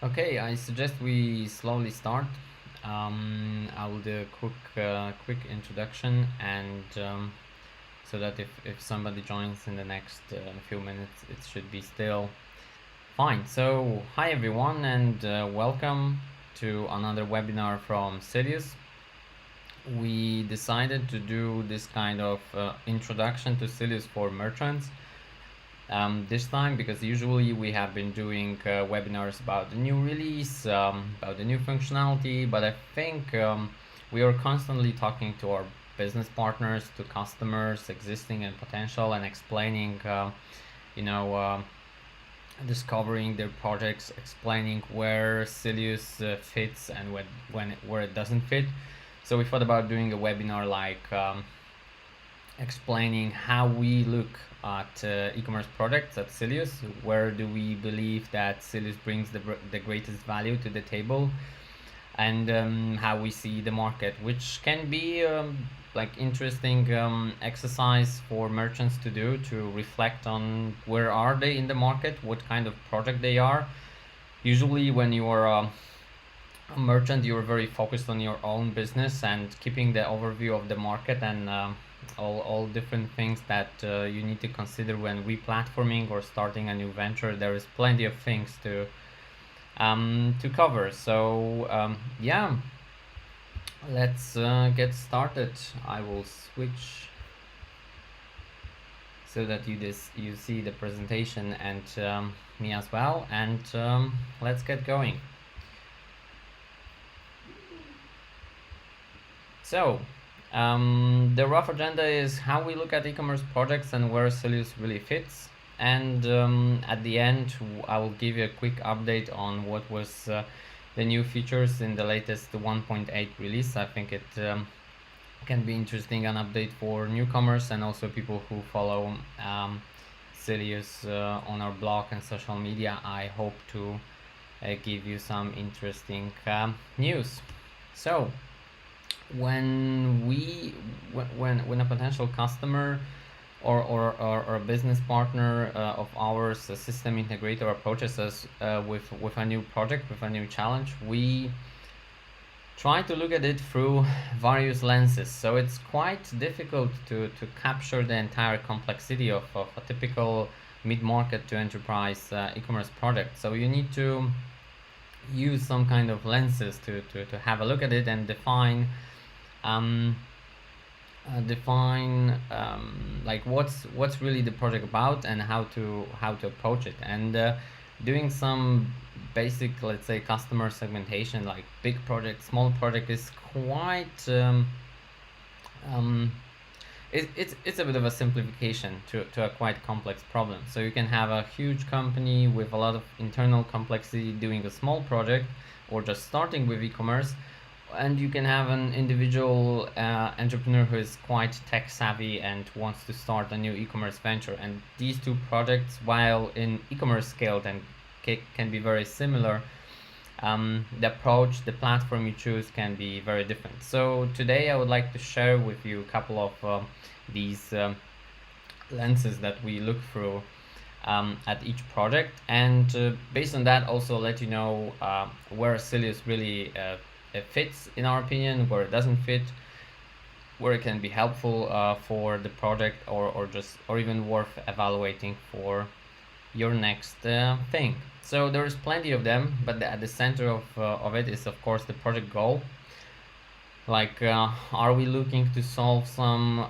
Okay, I suggest we slowly start. I will do a quick introduction, and so that if somebody joins in the next few minutes, it should be still fine. So, hi everyone, and welcome to another webinar from Sylius. We decided to do this kind of introduction to Silus for merchants this time, because usually we have been doing webinars about the new release, about the new functionality, but I think we are constantly talking to our business partners, to customers, existing and potential, and explaining, you know, discovering their projects, explaining where Sylius fits and where it doesn't fit. So we thought about doing a webinar like explaining how we look at e-commerce products at Sylius. Where do we believe that Sylius brings the greatest value to the table, and how we see the market, which can be like interesting exercise for merchants to do, to reflect on where are they in the market, what kind of project they are. Usually when you are a merchant, you're very focused on your own business and keeping the overview of the market and all different things that you need to consider when replatforming or starting a new venture. There is plenty of things to cover. So yeah, let's get started. I will switch so that you see the presentation and me as well, and let's get going. So the rough agenda is how we look at e-commerce projects and where Silus really fits. And at the end, I will give you a quick update on what was the new features in the latest 1.8 release. I think it can be interesting, an update for newcomers and also people who follow Sylius on our blog and social media. I hope to give you some interesting news. So when a potential customer or a business partner of ours, a system integrator, approaches us with a new project, with a new challenge, we try to look at it through various lenses. So it's quite difficult to capture the entire complexity of a typical mid-market to enterprise e-commerce project. So you need to use some kind of lenses to have a look at it and define like what's really the project about and how to approach it, and doing some basic, let's say, customer segmentation, like big project, small project, is quite um, it's a bit of a simplification to a quite complex problem. So you can have a huge company with a lot of internal complexity doing a small project or just starting with e-commerce, and you can have an individual entrepreneur who is quite tech savvy and wants to start a new e-commerce venture. And these two projects, while in e-commerce scale, then can be very similar, the approach, the platform you choose can be very different. So today I would like to share with you a couple of these lenses that we look through at each project, and based on that also let you know where Sylius really it fits in our opinion, where it doesn't fit, where it can be helpful for the project, or even worth evaluating for your next thing. So there is plenty of them, but at the center of it is of course the project goal. Like are we looking to solve some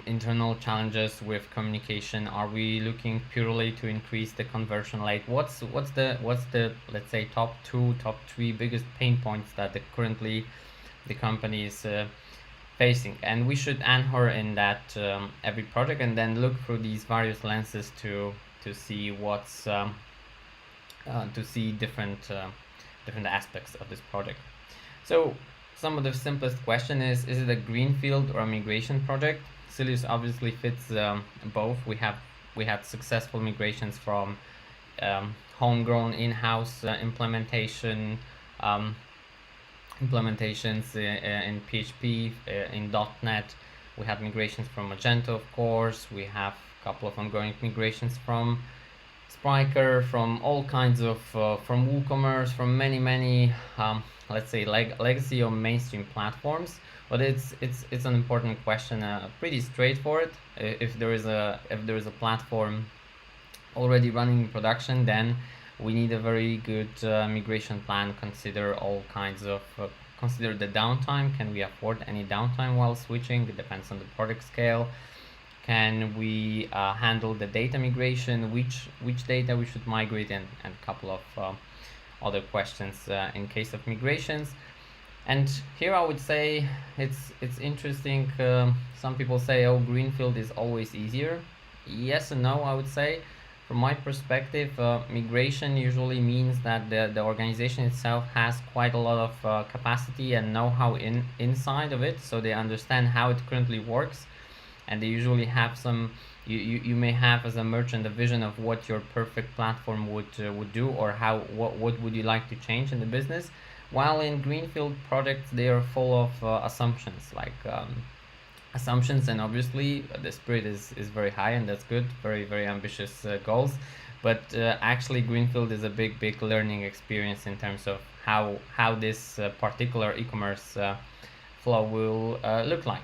internal challenges with communication? Are we looking purely to increase the conversion rate? What's the let's say top three biggest pain points that currently the company is facing? And we should anchor in that every project, and then look through these various lenses to see what's to see different aspects of this project. So some of the simplest question is it a greenfield or a migration project? Sylius obviously fits both. We had successful migrations from homegrown in-house implementations in PHP, in .NET. We have migrations from Magento, of course. We have a couple of ongoing migrations from Spryker, from all kinds of from WooCommerce, from many let's say legacy or mainstream platforms. But it's an important question, pretty straightforward. If there is a platform already running in production, then we need a very good migration plan. Consider the downtime. Can we afford any downtime while switching? It depends on the product scale. Can we handle the data migration? Which data we should migrate, and a couple of other questions in case of migrations. And here I would say it's interesting. Some people say, oh, Greenfield is always easier. Yes and no, I would say. From my perspective, migration usually means that the organization itself has quite a lot of capacity and know-how inside of it, so they understand how it currently works, and they usually have some. You may have, as a merchant, a vision of what your perfect platform would do, or what would you like to change in the business. While in Greenfield projects, they are full of assumptions, assumptions, and obviously the spirit is very high, and that's good. Very ambitious goals, but actually Greenfield is a big learning experience in terms of how this particular e-commerce flow will look like.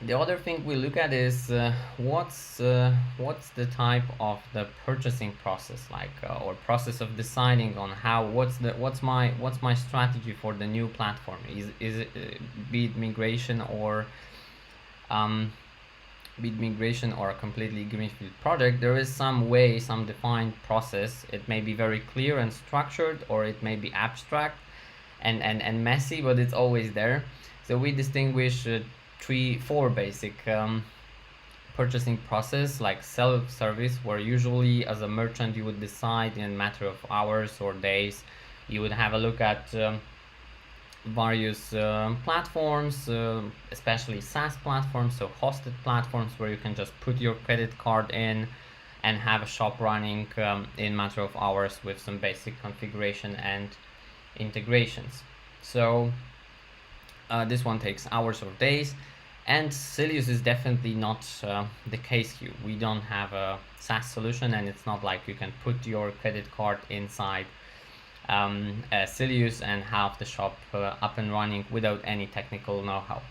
The other thing we look at is what's the type of the purchasing process like, or process of deciding on what's my strategy for the new platform. Is it be it migration or a completely greenfield project? There is some defined process. It may be very clear and structured, or it may be abstract and messy, but it's always there. So we distinguish 4 basic purchasing process, like self-service, where usually as a merchant you would decide in a matter of hours or days. You would have a look at various platforms, especially SaaS platforms, so hosted platforms where you can just put your credit card in and have a shop running in a matter of hours with some basic configuration and integrations. So this one takes hours or days. And Sylius is definitely not the case here. We don't have a SaaS solution, and it's not like you can put your credit card inside Sylius and have the shop up and running without any technical know-how.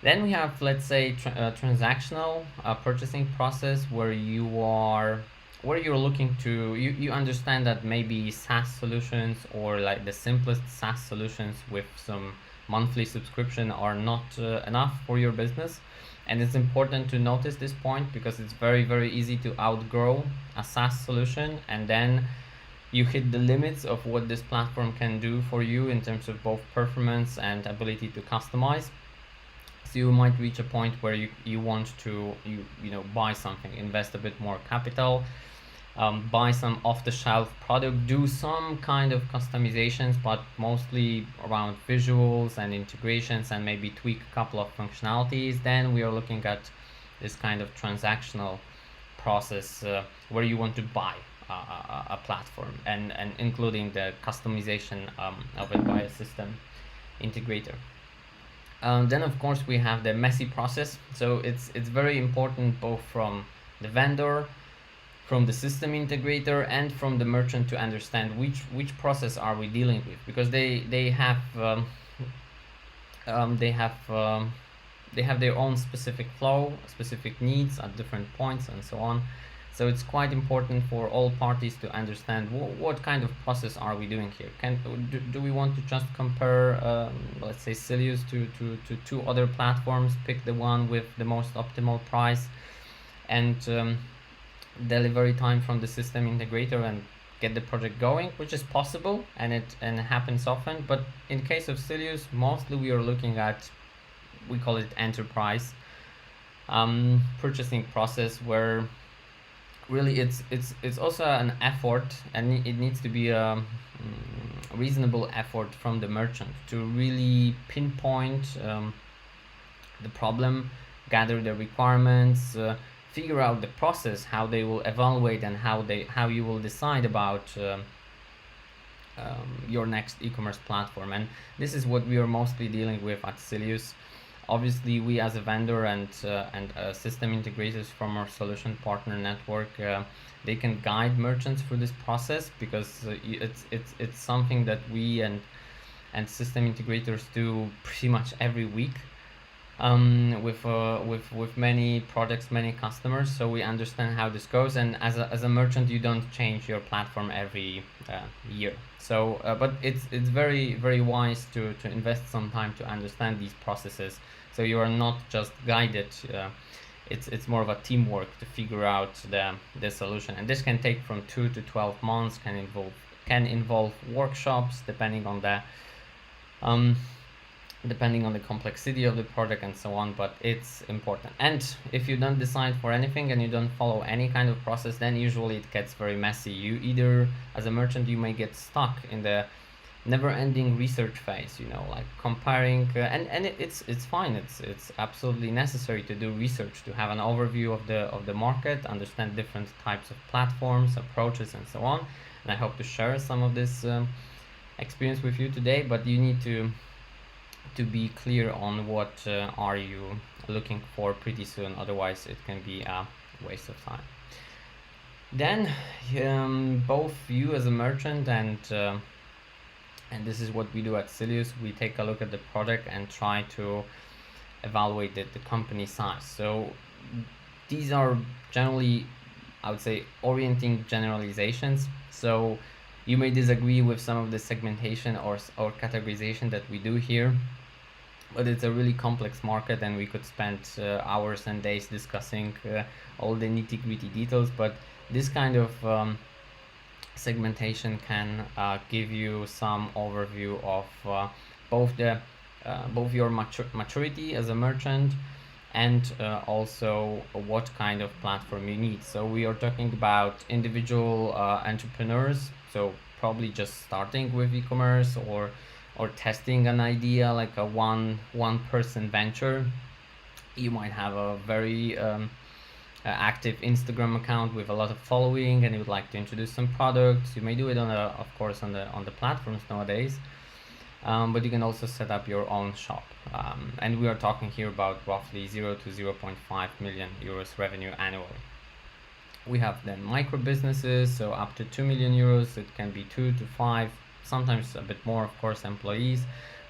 Then we have, let's say, transactional purchasing process, where you're looking to, you understand that maybe SaaS solutions, or like the simplest SaaS solutions with some monthly subscription, are not enough for your business. And it's important to notice this point, because it's very easy to outgrow a SaaS solution, and then you hit the limits of what this platform can do for you in terms of both performance and ability to customize. So you might reach a point where you want to buy something, invest a bit more capital, buy some off-the-shelf product, do some kind of customizations, but mostly around visuals and integrations, and maybe tweak a couple of functionalities. Then we are looking at this kind of transactional process, where you want to buy a platform, and including the customization of it by a system integrator. Then of course we have the messy process. So it's very important, both from the vendor, from the system integrator, and from the merchant, to understand which process are we dealing with, because they have their own specific flow, specific needs at different points, and so on. So it's quite important for all parties to understand what kind of process are we doing here. Do we want to just compare, let's say, Sylius to 2 other platforms, pick the one with the most optimal price and delivery time from the system integrator, and get the project going, which is possible, and it happens often. But in case of Sylius, mostly we are looking at, we call it enterprise purchasing process, where really it's also an effort, and it needs to be a reasonable effort from the merchant to really pinpoint the problem, gather the requirements, figure out the process, how they will evaluate, and how you will decide about your next e-commerce platform. And this is what we are mostly dealing with at Sylius. Obviously, we as a vendor and system integrators from our solution partner network, they can guide merchants through this process, because it's something that we and system integrators do pretty much every week, with many products, many customers. So we understand how this goes, and as a merchant, you don't change your platform every year. So, but it's very very wise to invest some time to understand these processes, so you are not just guided. It's more of a teamwork to figure out the solution, and this can take from 2 to 12 months. Can involve workshops depending on the um, depending on the complexity of the project and so on, but it's important. And if you don't decide for anything and you don't follow any kind of process, then usually it gets very messy. You either, as a merchant, you may get stuck in the never-ending research phase, like comparing, it's fine. It's absolutely necessary to do research, to have an overview of the market, understand different types of platforms, approaches, and so on. And I hope to share some of this experience with you today, but you need to be clear on what are you looking for pretty soon, otherwise it can be a waste of time. Then both you as a merchant and this is what we do at Sylius, we take a look at the product and try to evaluate the company size. So these are generally, I would say, orienting generalizations. So you may disagree with some of the segmentation or categorization that we do here, but it's a really complex market, and we could spend hours and days discussing all the nitty-gritty details. But this kind of segmentation can give you some overview of both your maturity as a merchant, and also what kind of platform you need. So we are talking about individual entrepreneurs, so probably just starting with e-commerce, or testing an idea, like a one person venture. You might have a very active Instagram account with a lot of following, and you would like to introduce some products. You may do it of course on the platforms nowadays, but you can also set up your own shop, and we are talking here about roughly 0 to 0.5 million euros revenue annually. We have then micro businesses, so up to 2 million euros. It can be 2 to 5, sometimes a bit more, of course, employees,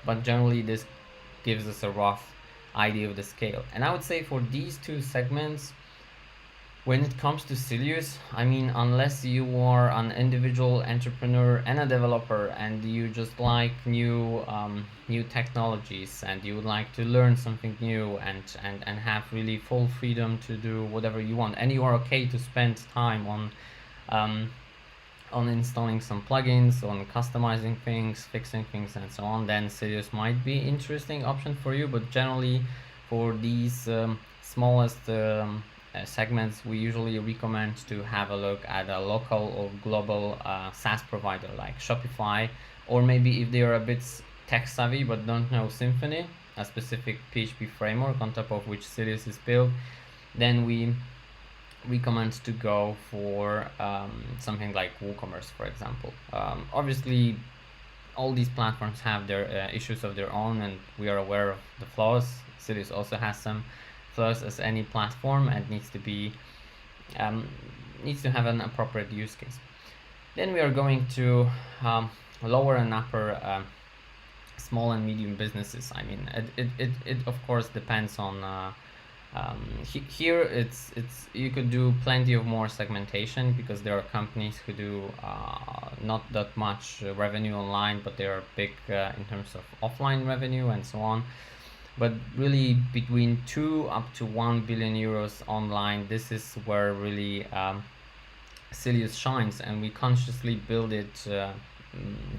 but generally this gives us a rough idea of the scale. And I would say for these two segments, when it comes to Sylius, I mean, unless you are an individual entrepreneur and a developer, and you just like new technologies, and you would like to learn something new, and have really full freedom to do whatever you want, and you are okay to spend time on installing some plugins, on customizing things, fixing things, and so on, then Sylius might be interesting option for you. But generally, for these smallest segments, we usually recommend to have a look at a local or global SaaS provider like Shopify, or maybe if they are a bit tech savvy but don't know Symfony, a specific PHP framework on top of which Sylius is built, then we recommend to go for something like WooCommerce, for example. Obviously, all these platforms have their issues of their own, and we are aware of the flaws. Sylius also has some flaws as any platform, and needs to have an appropriate use case. Then we are going to lower and upper small and medium businesses. I mean, it of course depends on here it's you could do plenty of more segmentation, because there are companies who do not that much revenue online, but they are big in terms of offline revenue and so on. But really, between 2 up to 1 billion euros online, this is where really Sylius shines, and we consciously build it,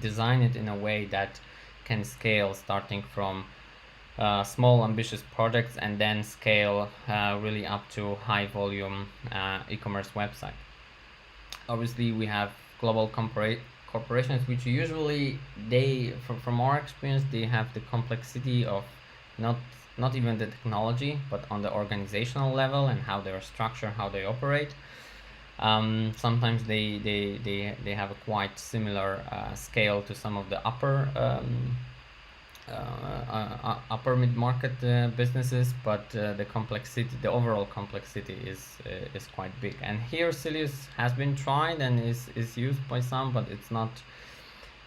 design it in a way that can scale, starting from small ambitious projects, and then scale really up to high volume e-commerce website. Obviously, we have global corporations, which usually from our experience, they have the complexity of not even the technology, but on the organizational level and how they are structured, how they operate. Sometimes they have a quite similar scale to some of the upper upper mid-market businesses, but the complexity, the overall complexity is quite big. And here Sylius has been tried and is used by some, but it's not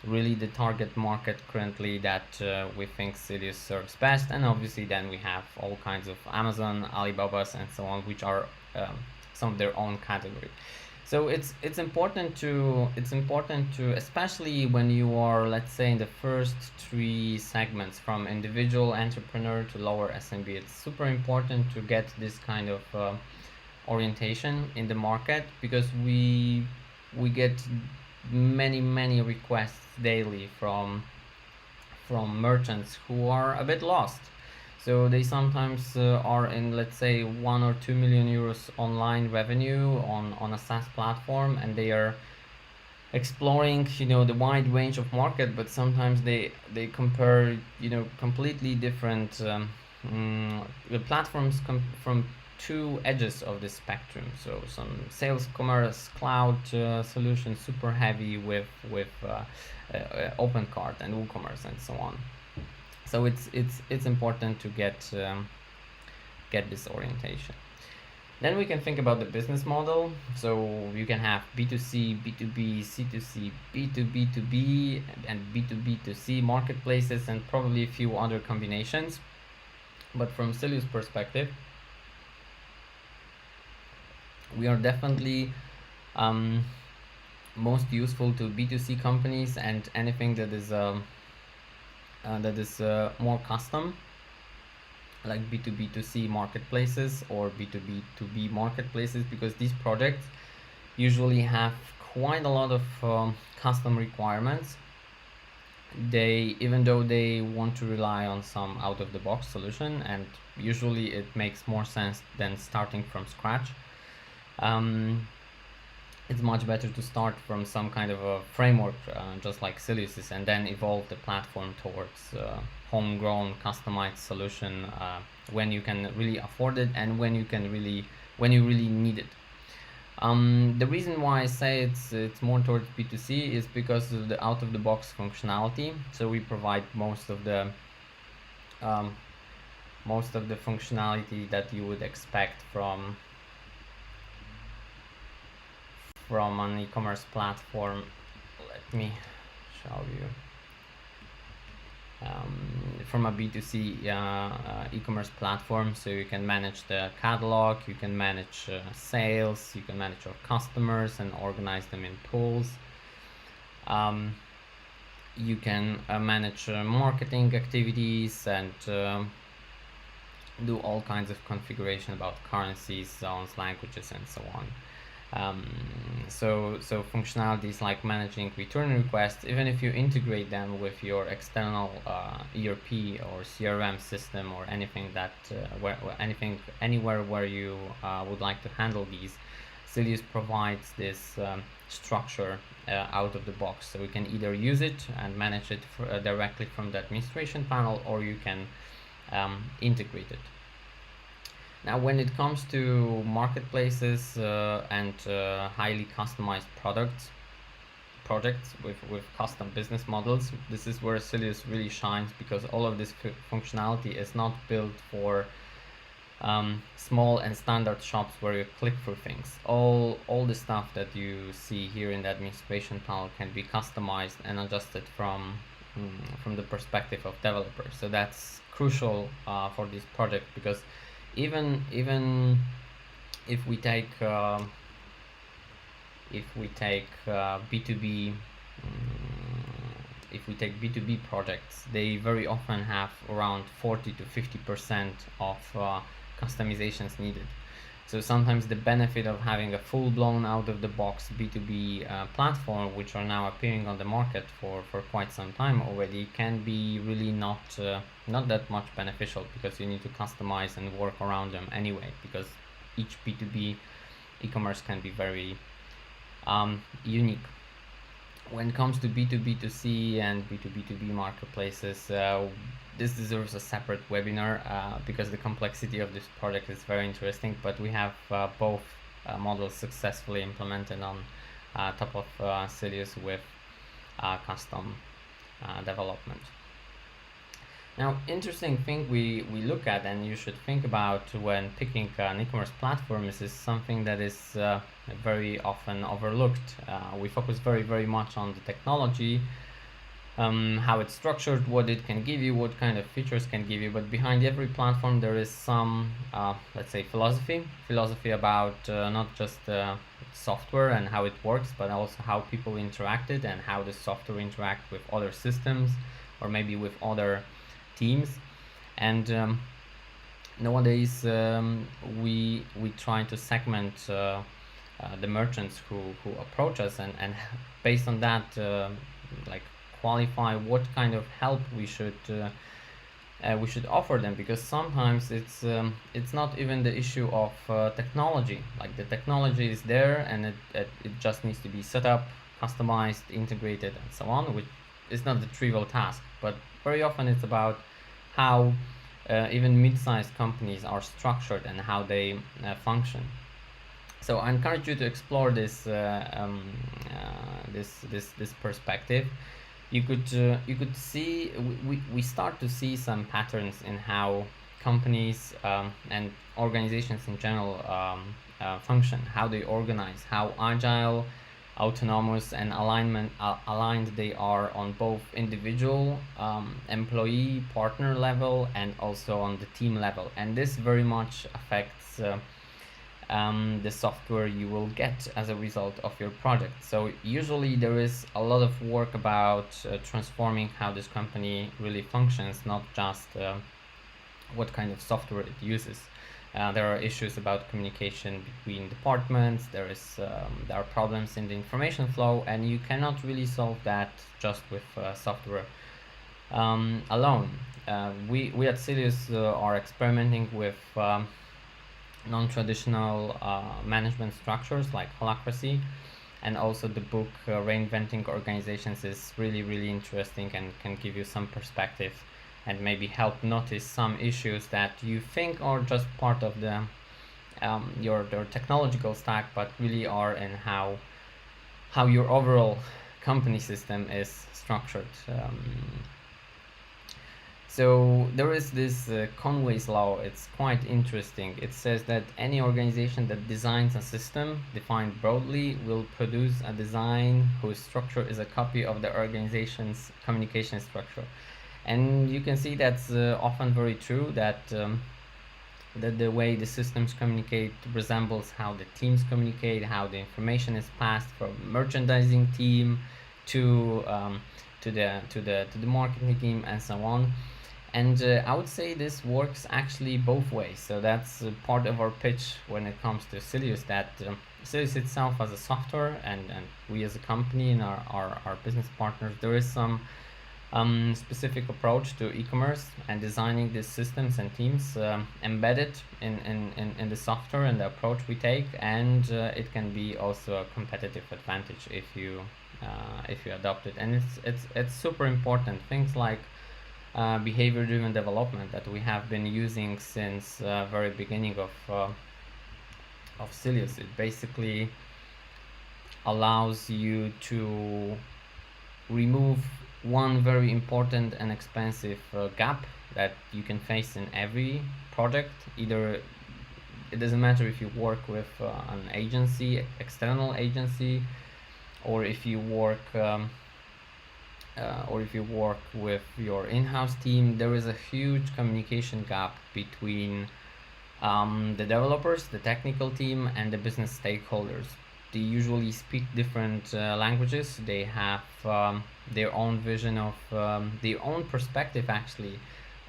really the target market currently that we think Sylius serves best. And obviously then we have all kinds of Amazon, Alibabas and so on, which are some of their own category. So it's important to especially when you are, let's say, in the first three segments from individual entrepreneur to lower SMB, it's super important to get this kind of orientation in the market, because we get many requests daily from merchants who are a bit lost. So they sometimes are in, let's say, 1 or 2 million euros online revenue on a SaaS platform, and they are exploring, the wide range of market, but sometimes they compare, completely different the platforms from two edges of the spectrum. So some sales commerce cloud solutions super heavy with open cart and WooCommerce and so on. So it's important to get this orientation. Then we can think about the business model. So you can have B2C, B2B, C2C, B2B2B, and B2B2C marketplaces, and probably a few other combinations. But from Sylius perspective, we are definitely most useful to B2C companies and anything that is more custom, like B2B2C marketplaces or B2B2B marketplaces, because these projects usually have quite a lot of custom requirements. Even though they want to rely on some out-of-the-box solution, and usually it makes more sense than starting from scratch. It's much better to start from some kind of a framework, just like Sylius is, and then evolve the platform towards homegrown, customized solution when you can really afford it and when you really need it. The reason why I say it's more towards B2C is because of the out-of-the-box functionality. So we provide most of the functionality that you would expect from an e-commerce platform. Let me show you. From a B2C e-commerce platform, so you can manage the catalog, you can manage sales, you can manage your customers and organize them in pools. You can manage marketing activities and do all kinds of configuration about currencies, zones, languages, and so on. So functionalities like managing return requests, even if you integrate them with your external ERP or CRM system or anything that anywhere where you would like to handle these, Sylius provides this structure out of the box. So you can either use it and manage it directly from the administration panel, or you can integrate it. Now, when it comes to marketplaces and highly customized projects with custom business models, this is where Sylius really shines, because all of this functionality is not built for small and standard shops where you click through things. All the stuff that you see here in the administration panel can be customized and adjusted from the perspective of developers. So that's crucial for this project, because even if we take B2B, if we take B2B projects, they very often have around 40 to 50% of customizations needed. So sometimes the benefit of having a full-blown out-of-the-box B2B platform, which are now appearing on the market for quite some time already, can be really not that much beneficial, because you need to customize and work around them anyway, because each B2B e-commerce can be very unique. When it comes to B2B2C and B2B2B marketplaces, this deserves a separate webinar because the complexity of this project is very interesting, but we have both models successfully implemented on top of Sylius with custom development. Now, interesting thing we look at and you should think about when picking an e-commerce platform is something that is very often overlooked. We focus very much on the technology, how it's structured, what it can give you, what kind of features can give you. But behind every platform, there is some, let's say, philosophy about not just software and how it works, but also how people interact it and how the software interact with other systems or maybe with other teams. And nowadays, we try to segment the merchants who approach us, and based on that, like qualify what kind of help we should offer them, because sometimes it's not even the issue of technology. Like the technology is there and it just needs to be set up, customized, integrated, and so on, which is not the trivial task. But very often it's about how even mid-sized companies are structured and how they function. So I encourage you to explore this perspective. You could see we start to see some patterns in how companies and organizations in general function, how they organize, how agile, autonomous, and aligned they are on both individual employee partner level and also on the team level, and this very much affects the software you will get as a result of your project. So usually there is a lot of work about transforming how this company really functions, not just what kind of software it uses. There are issues about communication between departments. There are problems in the information flow, and you cannot really solve that just with software alone. We at Sylius are experimenting with non-traditional management structures like holacracy, and also the book Reinventing Organizations is really interesting and can give you some perspective and maybe help notice some issues that you think are just part of the your technological stack, but really are in how your overall company system is structured. So there is this Conway's law. It's quite interesting. It says that any organization that designs a system defined broadly will produce a design whose structure is a copy of the organization's communication structure. And you can see that's often very true, that the way the systems communicate resembles how the teams communicate, how the information is passed from merchandising team to the marketing team and so on. And I would say this works actually both ways. So that's part of our pitch when it comes to Sylius, that Sylius itself as a software, and we as a company and our business partners, there is some specific approach to e-commerce and designing these systems and teams embedded in the software and the approach we take, and it can be also a competitive advantage if you adopt it. And it's super important. Things like behavior-driven development that we have been using since very beginning of Sylius. It basically allows you to remove one very important and expensive gap that you can face in every project. Either it doesn't matter if you work with an agency, external agency, or if you work with your in-house team. There is a huge communication gap between the developers, the technical team, and the business stakeholders. They usually speak different languages. They have their own vision of their own perspective actually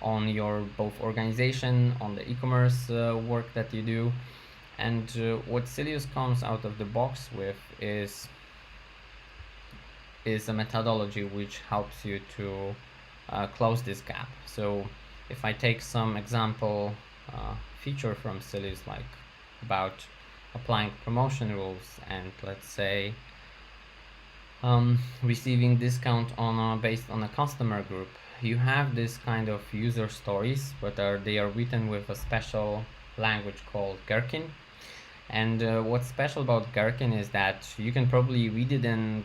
on your both organization, on the e-commerce work that you do. And what Sylius comes out of the box with is a methodology which helps you to close this gap. So if I take some example feature from Sylius, like about applying promotion rules and let's say receiving discount based on a customer group, you have this kind of user stories, but they are written with a special language called Gherkin. And what's special about Gherkin is that you can probably read it and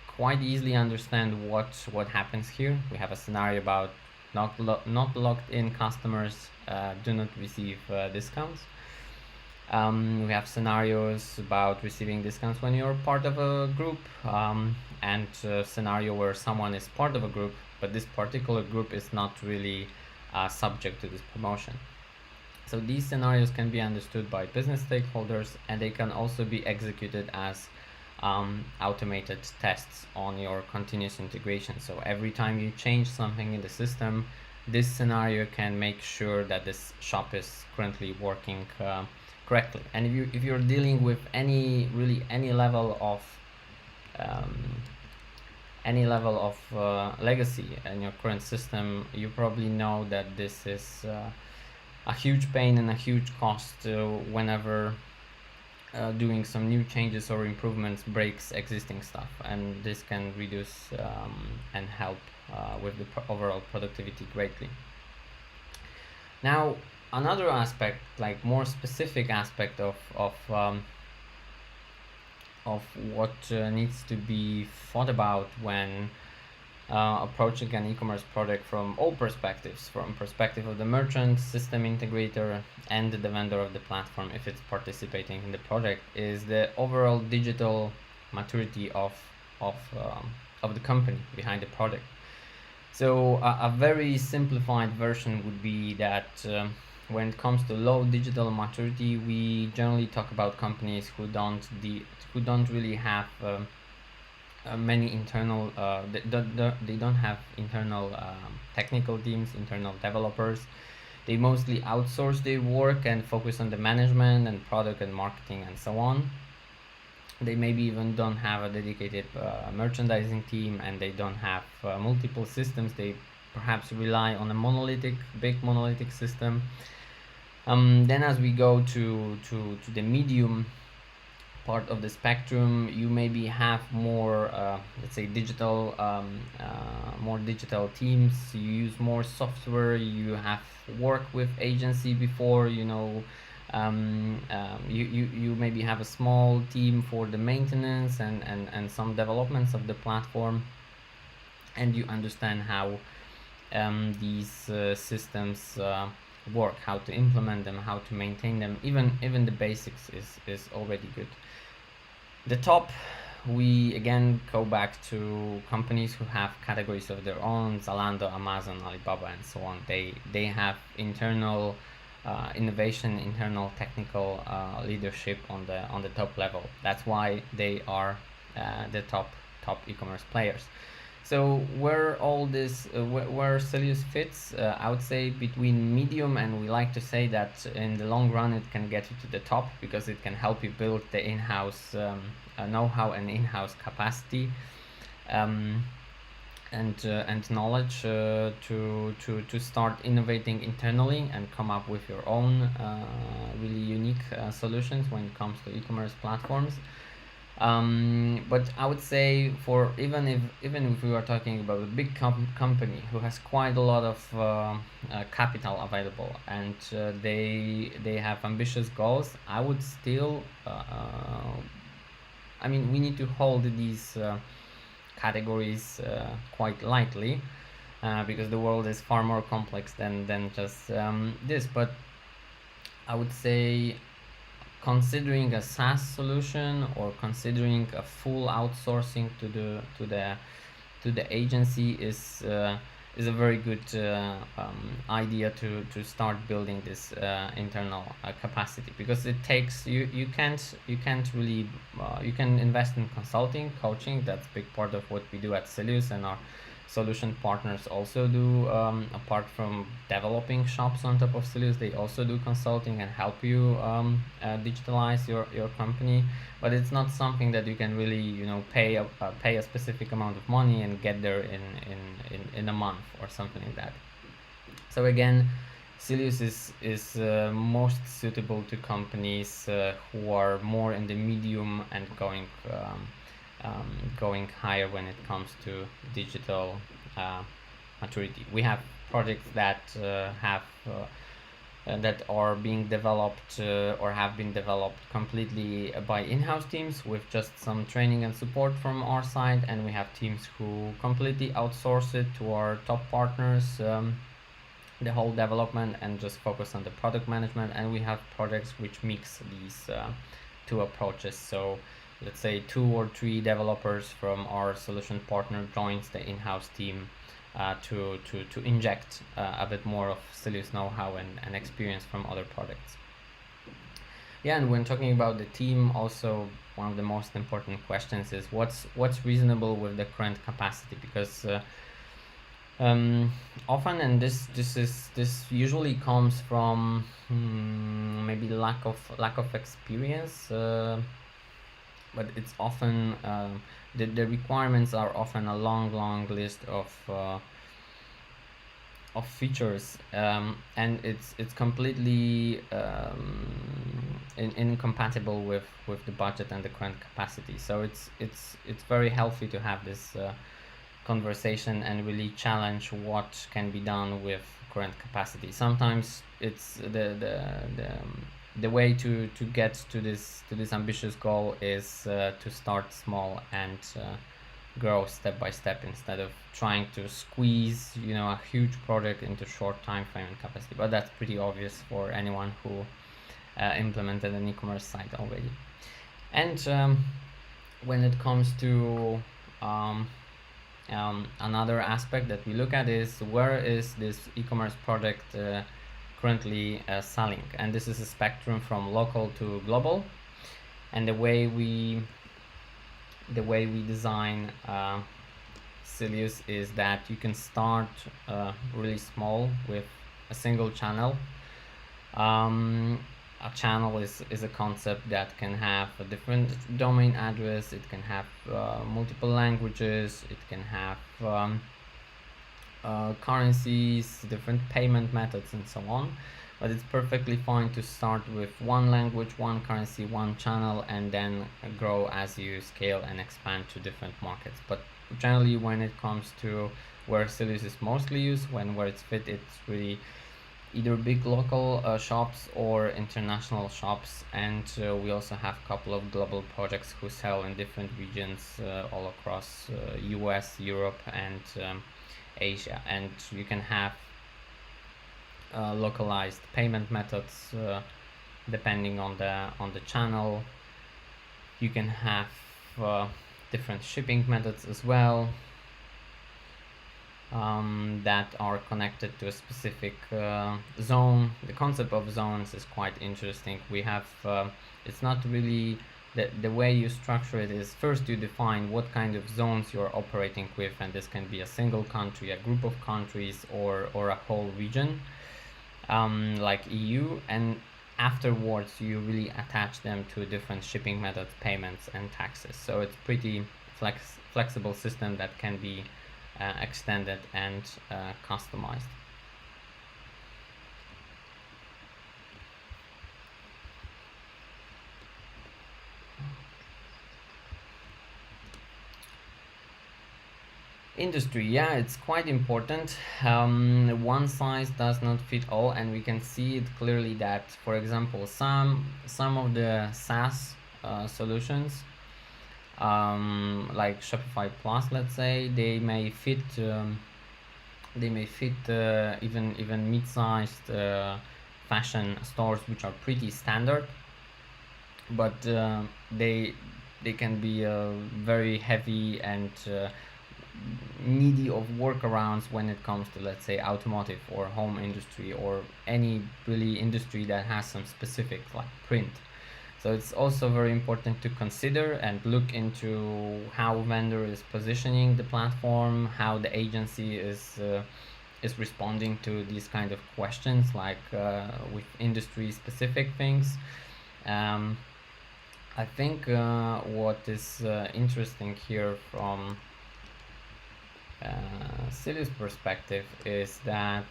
quite easily understand what happens here. We have a scenario about not locked in customers do not receive discounts. We have scenarios about receiving discounts when you're part of a group, and a scenario where someone is part of a group, but this particular group is not really subject to this promotion. So these scenarios can be understood by business stakeholders, and they can also be executed as automated tests on your continuous integration. So every time you change something in the system, this scenario can make sure that this shop is currently working correctly. And if you're dealing with any level of legacy in your current system, you probably know that this is a huge pain and a huge cost whenever doing some new changes or improvements breaks existing stuff, and this can reduce and help with the overall productivity greatly. Now, another aspect, like more specific aspect of what needs to be thought about when approaching an e-commerce project from all perspectives, from perspective of the merchant, system integrator, and the vendor of the platform if it's participating in the project, is the overall digital maturity of the company behind the product. So a very simplified version would be that when it comes to low digital maturity, we generally talk about companies who don't really have many internal they don't have internal technical teams, internal developers. They mostly outsource their work and focus on the management and product and marketing and so on. They maybe even don't have a dedicated merchandising team, and they don't have multiple systems. They perhaps rely on a big monolithic system. Then as we go to the medium part of the spectrum, you maybe have more let's say more digital teams. You use more software, you have worked with agency before, you maybe have a small team for the maintenance and some developments of the platform, and you understand how these systems work, how to implement them, how to maintain them. Even the basics is already good. The top, we again go back to companies who have categories of their own: Zalando, Amazon, Alibaba, and so on. They have internal innovation, internal technical leadership on the top level. That's why they are the top e-commerce players. So where all this, where Sylius fits, I would say between medium, and we like to say that in the long run it can get you to the top because it can help you build the in-house know-how and in-house capacity and knowledge to start innovating internally and come up with your own really unique solutions when it comes to e-commerce platforms. But I would say, for even if we are talking about a big company who has quite a lot of capital available, and they have ambitious goals, I would still we need to hold these categories quite lightly because the world is far more complex than just this. But I would say considering a SaaS solution or considering a full outsourcing to the agency is a very good idea to start building this internal capacity, because it takes you can't really you can invest in consulting, coaching. That's a big part of what we do at Sylius, and our solution partners also do. Apart from developing shops on top of Sylius, they also do consulting and help you digitalize your company. But it's not something that you can really pay a specific amount of money and get there in a month or something like that. So again, Sylius is most suitable to companies who are more in the medium and going higher when it comes to digital maturity. We have projects that have that are being developed or have been developed completely by in-house teams with just some training and support from our side, and we have teams who completely outsource it to our top partners, the whole development, and just focus on the product management. And we have projects which mix these two approaches. So let's say 2 or 3 developers from our solution partner joins the in-house team to inject a bit more of Sylius know-how and experience from other projects. Yeah, and when talking about the team, also one of the most important questions is what's reasonable with the current capacity, because often, and this usually comes from maybe lack of experience, but it's often the requirements are often a long list of features, and it's completely incompatible with the budget and the current capacity. So it's very healthy to have this conversation and really challenge what can be done with current capacity. Sometimes it's the way to get to this ambitious goal is to start small and grow step by step, instead of trying to squeeze a huge project into short time frame and capacity. But that's pretty obvious for anyone who implemented an e-commerce site already. And when it comes to another aspect that we look at is where is this e-commerce project currently selling, and this is a spectrum from local to global. And the way we design Sylius is that you can start really small with a single channel. A channel is a concept that can have a different domain address, it can have multiple languages, it can have currencies, different payment methods, and so on. But it's perfectly fine to start with one language, one currency, one channel, and then grow as you scale and expand to different markets. But generally, when it comes to where Silus is mostly used, where it's fit, it's really either big local shops or international shops. And we also have a couple of global projects who sell in different regions all across US, Europe, and Asia. And you can have localized payment methods depending on the channel. You can have different shipping methods as well that are connected to a specific zone. The concept of zones is quite interesting. We have it's not really the way you structure it is first you define what kind of zones you're operating with, and this can be a single country, a group of countries, or a whole region, like EU. And afterwards you really attach them to different shipping methods, payments, and taxes. So it's pretty flexible system that can be extended and customized. Industry, yeah, it's quite important. One size does not fit all, and we can see it clearly that, for example, some of the SaaS solutions, like Shopify Plus, let's say, they may fit even mid-sized fashion stores, which are pretty standard, but they can be very heavy and needy of workarounds when it comes to, let's say, automotive or home industry, or any really industry that has some specific, like print. So it's also very important to consider and look into how vendor is positioning the platform, how the agency is responding to these kind of questions, like with industry specific things. I think what is interesting here from Sylius perspective is that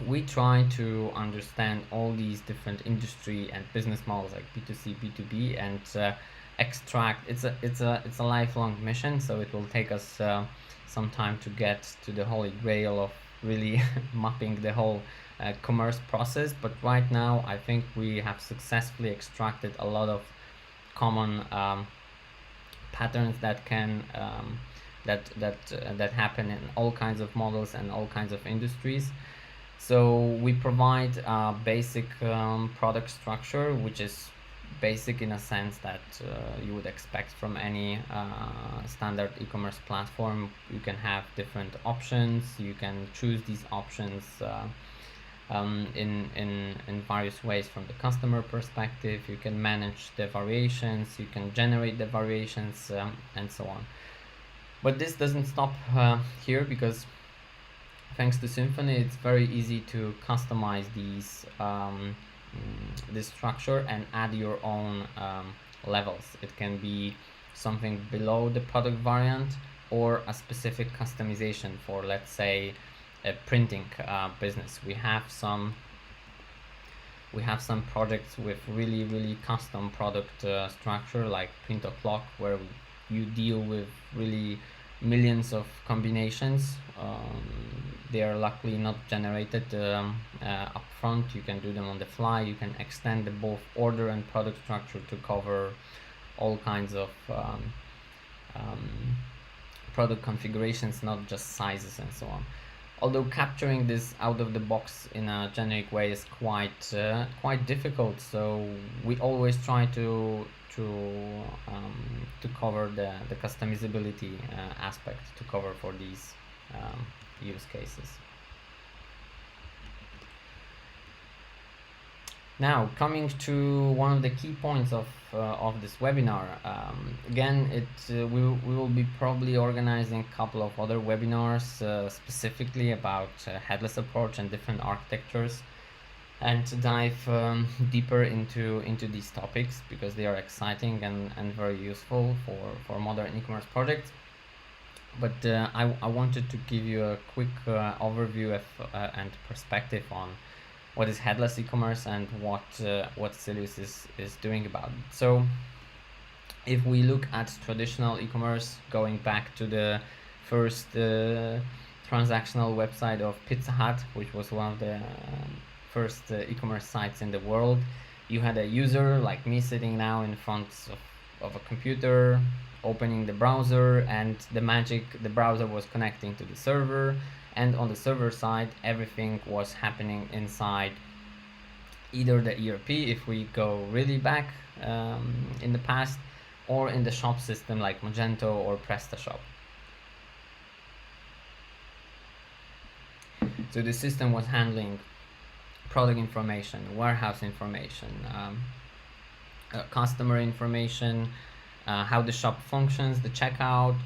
we try to understand all these different industry and business models, like B2C, B2B, and extract. It's a lifelong mission, so it will take us some time to get to the holy grail of really mapping the whole commerce process, but right now I think we have successfully extracted a lot of common patterns that can that happen in all kinds of models and all kinds of industries. So we provide a basic product structure, which is basic in a sense that you would expect from any standard e-commerce platform. You can have different options. You can choose these options in various ways from the customer perspective. You can manage the variations. You can generate the variations and so on. But this doesn't stop here, because thanks to Symfony, it's very easy to customize this structure and add your own levels. It can be something below the product variant, or a specific customization for, let's say, a printing business. We have some projects with really custom product structure, like print o'clock, where you deal with really millions of combinations. They are luckily not generated upfront. You can do them on the fly. You can extend the both order and product structure to cover all kinds of product configurations, not just sizes and so on. Although capturing this out of the box in a generic way is quite difficult, so we always try to cover the customizability aspect to cover for these use cases. Now, coming to one of the key points of this webinar, again, we will be probably organizing a couple of other webinars specifically about headless approach and different architectures, and to dive deeper into these topics, because they are exciting and very useful for modern e-commerce projects. But I wanted to give you a quick overview and perspective on what is headless e-commerce and what Sylius is doing about it. So if we look at traditional e-commerce, going back to the first transactional website of Pizza Hut, which was one of the first e-commerce sites in the world, you had a user like me sitting now in front of a computer, opening the browser, and the browser was connecting to the server, and on the server side everything was happening inside either the ERP, if we go really back in the past, or in the shop system like Magento or PrestaShop. So the system was handling product information, warehouse information, customer information, how the shop functions, the checkout,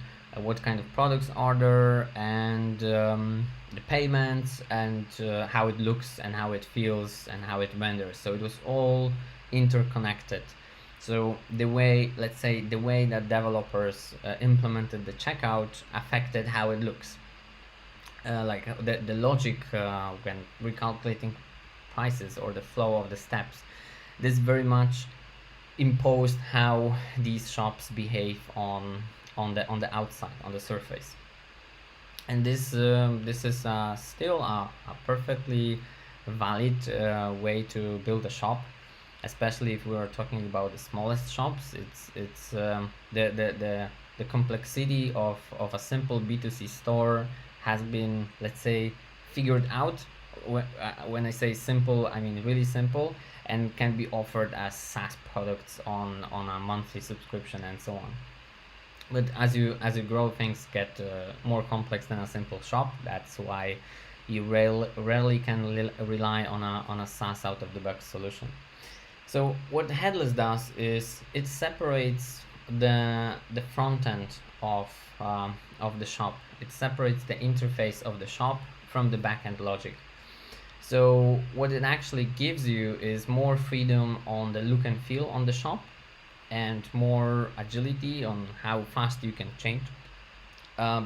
what kind of products are there, and the payments, and how it looks and how it feels and how it renders. So it was all interconnected. So the way that developers implemented the checkout affected how it looks. Like the logic when recalculating prices or the flow of the steps, this very much imposed how these shops behave on the outside, on the surface. And this is still a perfectly valid way to build a shop, especially if we are talking about the smallest shops. It's the complexity of a simple B2C store has been, let's say, figured out. When I say simple, I mean really simple, and can be offered as SaaS products on a monthly subscription and so on. But as you grow, things get more complex than a simple shop. That's why you rarely can rely on a SaaS out of the box solution. So what Headless does is it separates the front end of the shop. It separates the interface of the shop from the backend logic. So what it actually gives you is more freedom on the look and feel on the shop, and more agility on how fast you can change.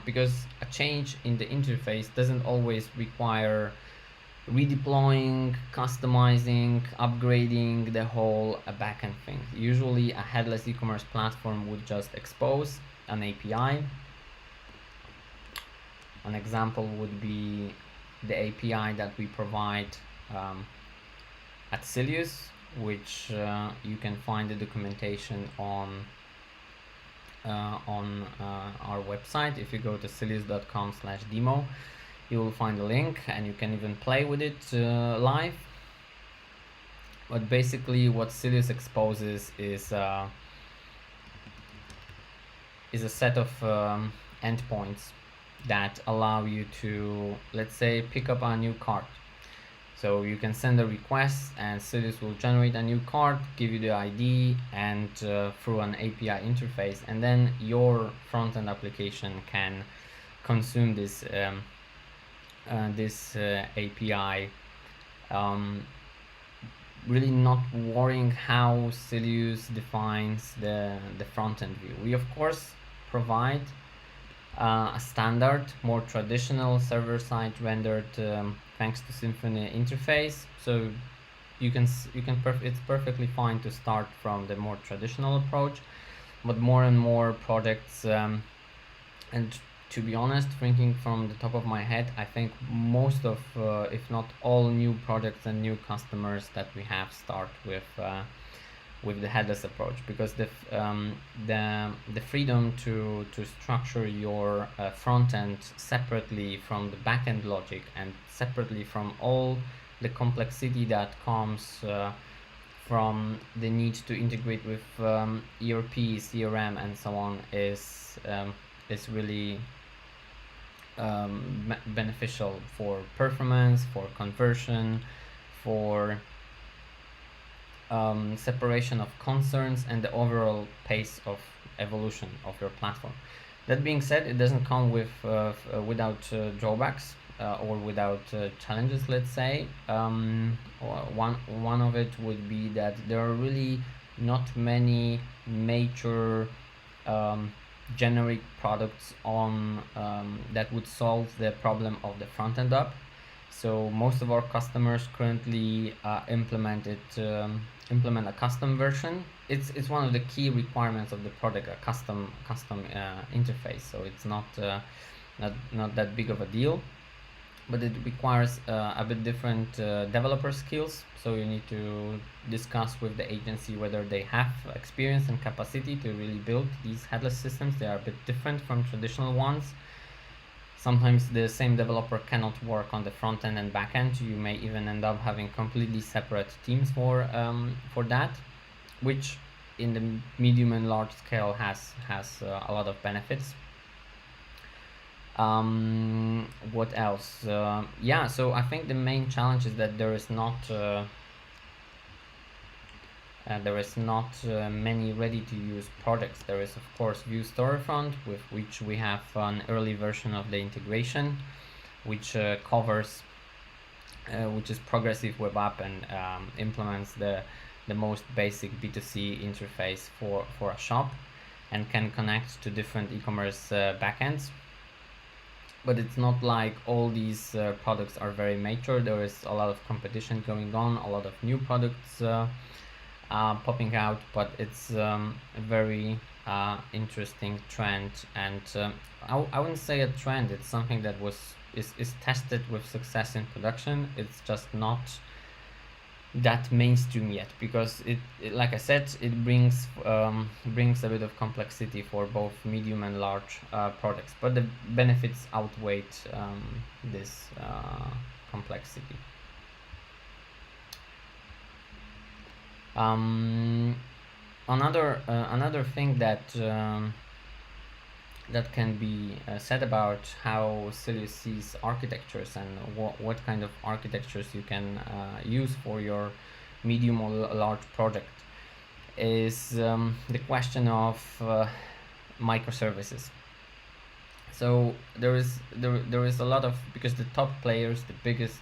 Because a change in the interface doesn't always require redeploying, customizing, upgrading the whole backend thing. Usually a headless e-commerce platform would just expose an API. An example would be the API that we provide at Sylius, which you can find the documentation on our website. If you go to sylius.com/demo, you will find a link and you can even play with it live. But basically what Sylius exposes is a set of endpoints that allow you to, let's say, pick up a new card. So you can send a request and Silus will generate a new card, give you the ID, and through an API interface, and then your front-end application can consume this API, really not worrying how Sylius defines the front-end view. We of course provide a standard, more traditional server-side rendered thanks to Symfony interface. So it's perfectly fine to start from the more traditional approach, but more and more projects, and to be honest, thinking from the top of my head, I think most of, if not all, new projects and new customers that we have start with the headless approach, because the freedom to structure your front end separately from the backend logic and separately from all the complexity that comes from the need to integrate with ERP, CRM, and so on is really beneficial for performance, for conversion, for separation of concerns, and the overall pace of evolution of your platform. That being said, it doesn't come with without drawbacks or without challenges, let's say. One of it would be that there are really not many major generic products on that would solve the problem of the front end app. So most of our customers currently implement a custom version. It's one of the key requirements of the product, a custom interface. So it's not that big of a deal, but it requires a bit different developer skills. So you need to discuss with the agency whether they have experience and capacity to really build these headless systems. They are a bit different from traditional ones. Sometimes the same developer cannot work on the front end and back end. You may even end up having completely separate teams for that, which in the medium and large scale has a lot of benefits. What else? Yeah, so I think the main challenge is that there is not many ready-to-use projects. There is of course Vue Storefront, with which we have an early version of the integration, which covers, which is progressive web app and implements the most basic B2C interface for a shop and can connect to different e-commerce backends. But it's not like all these products are very mature. There is a lot of competition going on, a lot of new products popping out, but it's a very interesting trend, and I wouldn't say a trend. It's something that is tested with success in production. It's just not that mainstream yet, because it like I said, it brings a bit of complexity for both medium and large projects, but the benefits outweigh this complexity. Another thing that that can be said about how Sylius sees architectures and what kind of architectures you can use for your medium or large project is the question of microservices. So there is a lot of, because the top players, the biggest,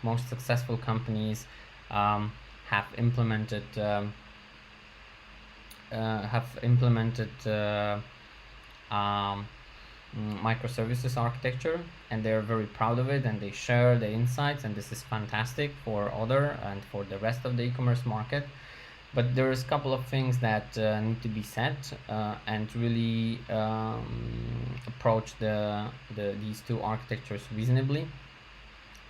most successful companies have implemented microservices architecture, and they're very proud of it, and they share the insights, and this is fantastic for other and for the rest of the e-commerce market. But there's a couple of things that need to be said and really approach these two architectures reasonably.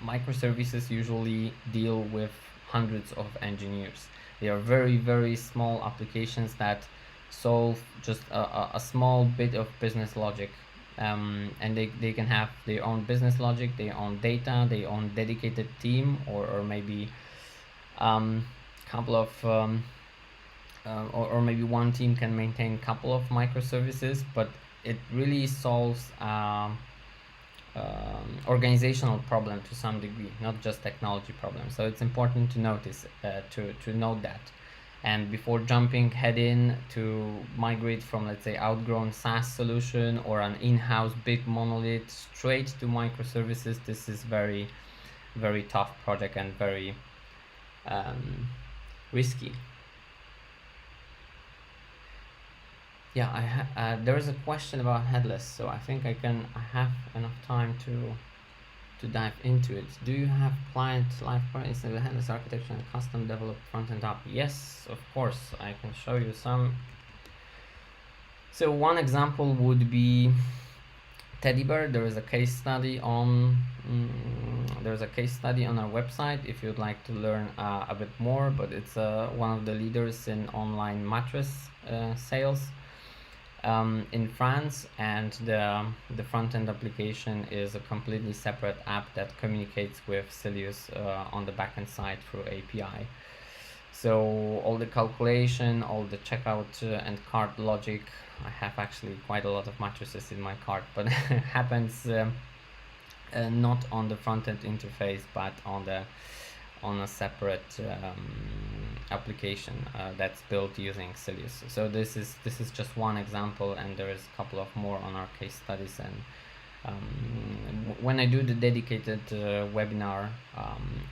microservices usually deal with hundreds of engineers. They are very small applications that solve just a small bit of business logic, and they can have their own business logic, their own data, their own dedicated team, or maybe couple of or maybe one team can maintain a couple of microservices, but it really solves organizational problem to some degree, not just technology problem. So it's important to notice to note that. And before jumping head in to migrate from, let's say, outgrown SaaS solution or an in-house big monolith straight to microservices, this is very tough project and very risky. Yeah, there is a question about headless, so I think I have enough time to dive into it. Do you have client live projects in the headless architecture and custom developed front-end app? Yes, of course, I can show you some. So one example would be Teddy Bear. There is a case study on our website if you'd like to learn a bit more, but it's one of the leaders in online mattress sales in France, and the front-end application is a completely separate app that communicates with Sylius on the backend side through API. So all the calculation, all the checkout and cart logic, I have actually quite a lot of mattresses in my cart, but happens not on the front-end interface, but on a separate application that's built using Sylius. So this is just one example, and there is a couple of more on our case studies. And when I do the dedicated webinar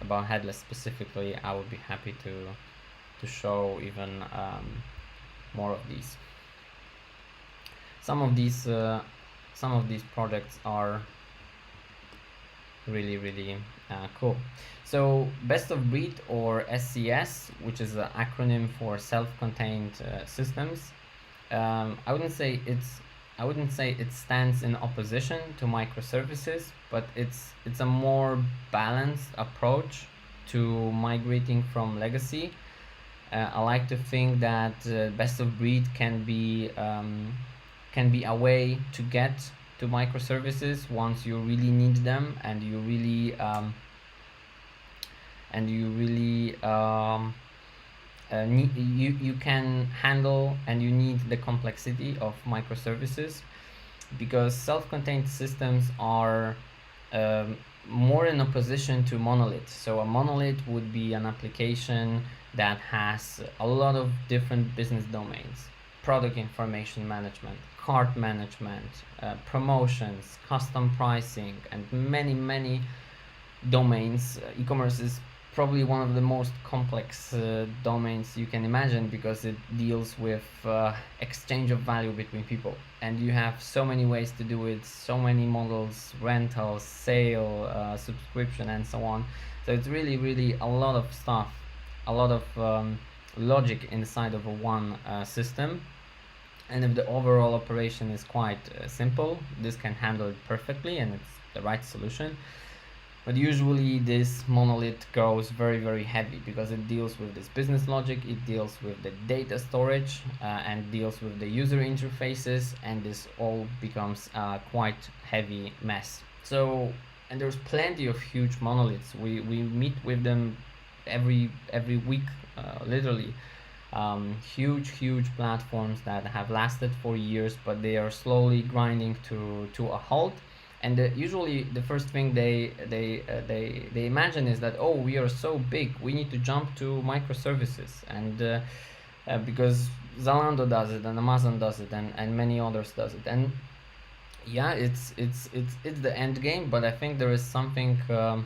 about Headless specifically, I would be happy to show even more of these. Some of these projects are really cool. So best of breed, or SCS, which is an acronym for self-contained systems, I wouldn't say it stands in opposition to microservices, but it's a more balanced approach to migrating from legacy. I like to think that best of breed can be a way to get to microservices once you really need them, and you really you can handle, and you need the complexity of microservices, because self-contained systems are more in opposition to monolith. So a monolith would be an application that has a lot of different business domains: product information management, cart management, promotions, custom pricing, and many domains. E-commerce is probably one of the most complex domains you can imagine, because it deals with exchange of value between people, and you have so many ways to do it, so many models: rental, sale, subscription, and so on. So it's really a lot of stuff, a lot of logic inside of a one system. And if the overall operation is quite simple, this can handle it perfectly, and it's the right solution. But usually this monolith goes very heavy, because it deals with this business logic, it deals with the data storage, and deals with the user interfaces, and this all becomes a quite heavy mess. So, and there's plenty of huge monoliths. We meet with them every week, literally. Huge platforms that have lasted for years, but they are slowly grinding to a halt. And usually the first thing they imagine is that, oh, we are so big, we need to jump to microservices, and because Zalando does it, and Amazon does it, and many others does it. And yeah, it's the end game, but I think there is something on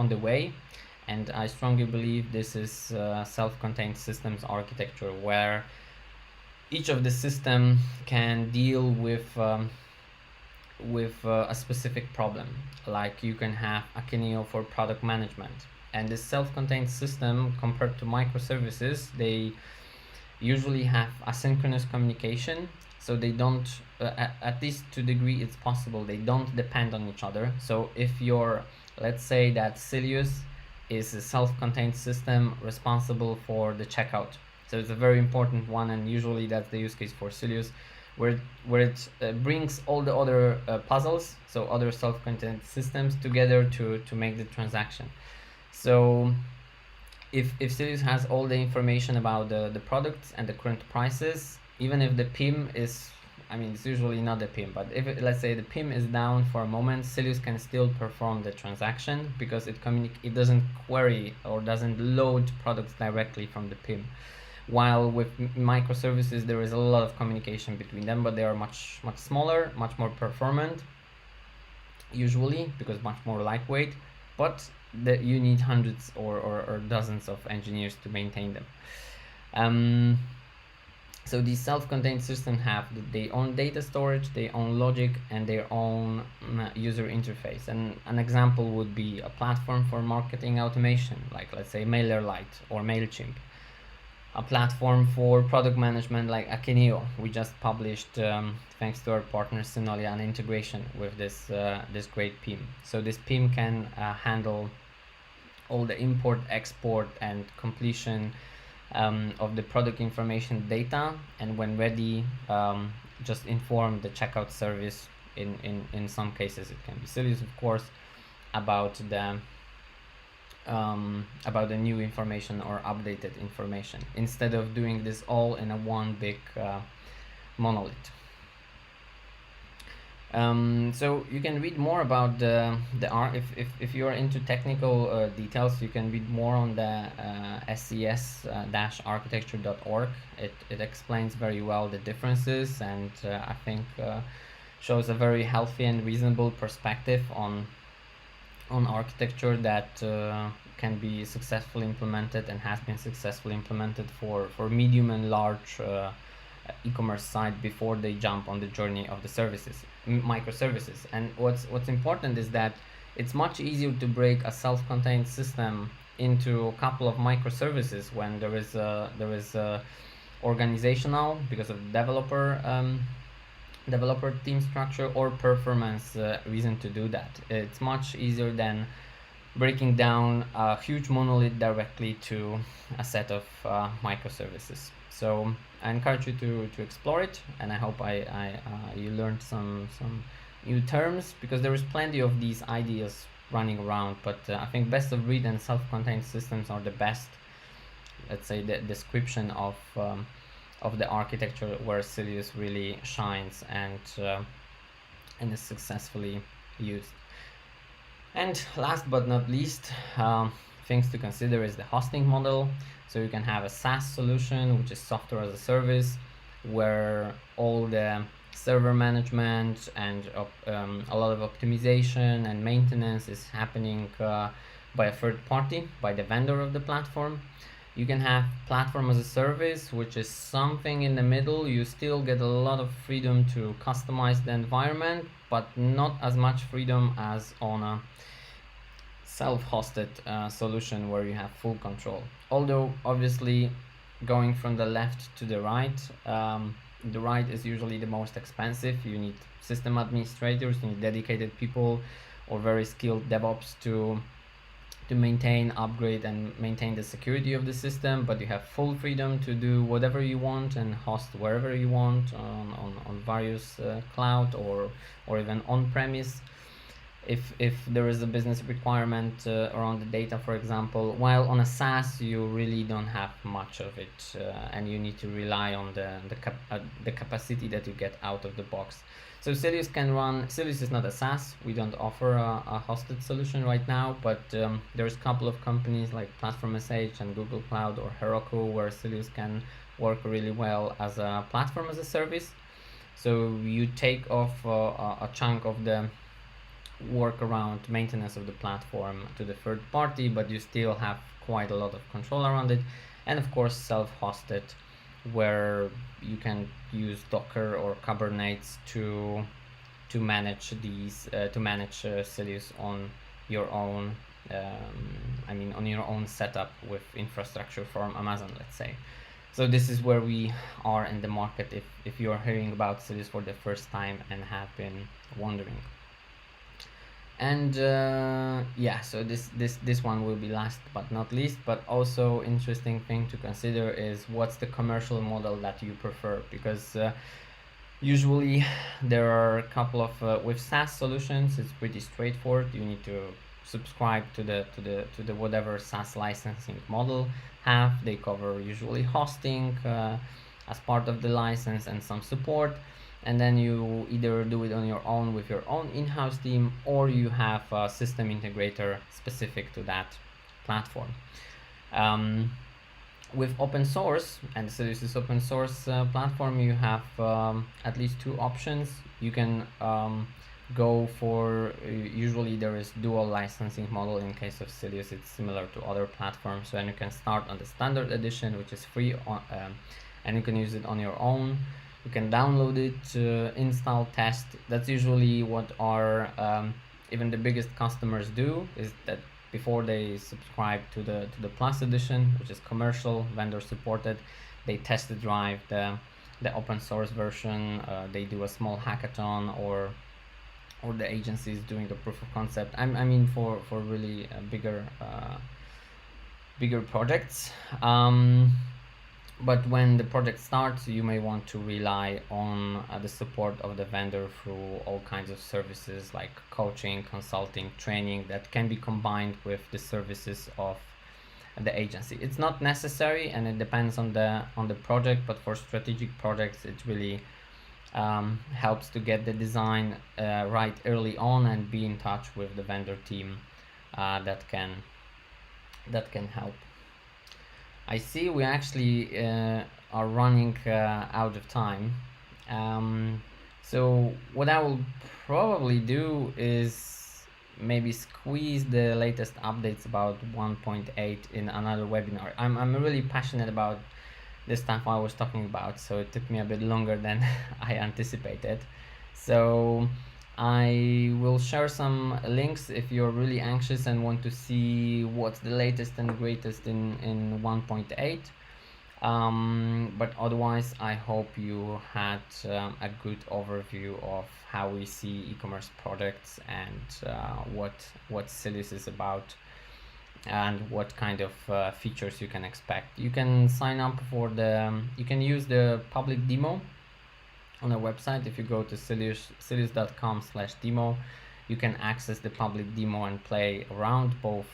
the way. And I strongly believe this is self-contained systems architecture, where each of the system can deal with a specific problem. Like you can have Akeneo for product management, and this self-contained system, compared to microservices, they usually have asynchronous communication. so they don't, at least to degree it's possible, they don't depend on each other. So if you're, let's say that Sylius is a self-contained system responsible for the checkout, so it's a very important one, and usually that's the use case for Sylius, where it brings all the other puzzles, so other self-contained systems together to make the transaction. So if Sylius has all the information about the products and the current prices, even if the PIM is, I mean, it's usually not the PIM, but if let's say the PIM is down for a moment, Sylius can still perform the transaction because it doesn't query or doesn't load products directly from the PIM. While with microservices, there is a lot of communication between them, but they are much smaller, much more performant, usually, because much more lightweight, but you need hundreds or dozens of engineers to maintain them. So these self-contained systems have their own data storage, their own logic, and their own user interface. And an example would be a platform for marketing automation, like let's say MailerLite or MailChimp. A platform for product management like Akeneo. We just published, thanks to our partner Synolia, an integration with this great PIM. So this PIM can handle all the import, export, and completion of the product information data, and when ready, just inform the checkout service. In some cases, it can be Sylius, of course, about the new information or updated information, instead of doing this all in a one big monolith. So you can read more about the if you are into technical details, you can read more on the scs-architecture.org. It explains very well the differences, and I think shows a very healthy and reasonable perspective on architecture that can be successfully implemented and has been successfully implemented for medium and large e-commerce site before they jump on the journey of the services, microservices. And what's important is that it's much easier to break a self-contained system into a couple of microservices when there is organizational, because of developer team structure, or performance reason to do that. It's much easier than breaking down a huge monolith directly to a set of microservices. So I encourage you to explore it, and I hope you learned some new terms, because there is plenty of these ideas running around, but I think best of breed and self-contained systems are the best, let's say, the description of the architecture where Sylius really shines and is successfully used. And last but not least, things to consider is the hosting model. So you can have a SaaS solution, which is software as a service, where all the server management and a lot of optimization and maintenance is happening by a third party, by the vendor of the platform. You can have platform as a service, which is something in the middle. You still get a lot of freedom to customize the environment, but not as much freedom as on a self-hosted solution where you have full control. Although obviously going from the left to the right is usually the most expensive. You need system administrators, you need dedicated people or very skilled DevOps to maintain, upgrade, and maintain the security of the system, but you have full freedom to do whatever you want and host wherever you want on various cloud or even on-premise. If there is a business requirement around the data, for example, while on a SaaS you really don't have much of it, and you need to rely on the capacity that you get out of the box. So Sylius can run. Sylius is not a SaaS. We don't offer a hosted solution right now, but there's a couple of companies like Platform SH and Google Cloud or Heroku where Sylius can work really well as a platform as a service. So you take off a chunk of the work around maintenance of the platform to the third party, but you still have quite a lot of control around it. And of course self-hosted, where you can use Docker or Kubernetes to manage these Sylius on your own on your own setup with infrastructure from Amazon, let's say. So this is where we are in the market if you're hearing about Sylius for the first time and have been wondering. And yeah, so this one will be last but not least, but also interesting thing to consider is what's the commercial model that you prefer, because usually there are a couple of with SaaS solutions it's pretty straightforward. You need to subscribe to the whatever SaaS licensing model have. They cover usually hosting as part of the license and some support, and then you either do it on your own with your own in-house team, or you have a system integrator specific to that platform. With open source, and so this is open source platform, you have at least two options. You can go for usually there is dual licensing model. In case of Sylius, it's similar to other platforms, so, and you can start on the standard edition, which is free on, and you can use it on your own. You can download it, install, test. That's usually what our even the biggest customers do, is that before they subscribe to the Plus edition, which is commercial, vendor supported, they test the drive, the open source version. They do a small hackathon, or the agency is doing the proof of concept. I mean for really bigger projects. But when the project starts, you may want to rely on the support of the vendor through all kinds of services like coaching, consulting, training, that can be combined with the services of the agency. It's not necessary, and it depends on the project, but for strategic projects it really helps to get the design right early on and be in touch with the vendor team that can help. I see we actually are running out of time. So what I will probably do is maybe squeeze the latest updates about 1.8 in another webinar. I'm really passionate about this stuff I was talking about, so it took me a bit longer than I anticipated. So I will share some links if you're really anxious and want to see what's the latest and greatest in 1.8. But otherwise, I hope you had a good overview of how we see e-commerce products and what Sylius is about, and what kind of features you can expect. You can sign up for you can use the public demo on our website. If you go to sylius.com/demo, you can access the public demo and play around both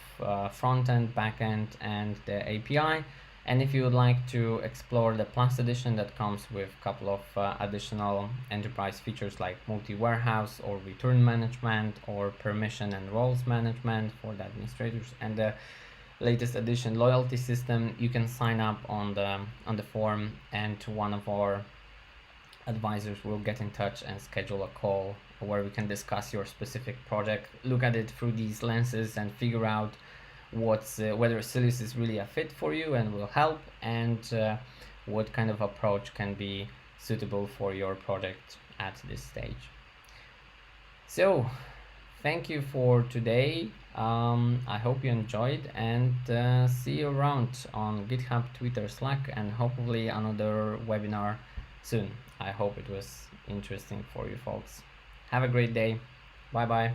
front end, back end, and the API. And if you would like to explore the Plus edition, that comes with a couple of additional enterprise features like multi-warehouse or return management or permission and roles management for the administrators, and the latest edition loyalty system, you can sign up on the forum, and one of our advisors will get in touch and schedule a call where we can discuss your specific project, look at it through these lenses, and figure out whether Sylius is really a fit for you and will help, and what kind of approach can be suitable for your project at this stage. So thank you for today. I hope you enjoyed, and see you around on GitHub, Twitter, Slack, and hopefully another webinar soon. I hope it was interesting for you folks. Have a great day. Bye bye.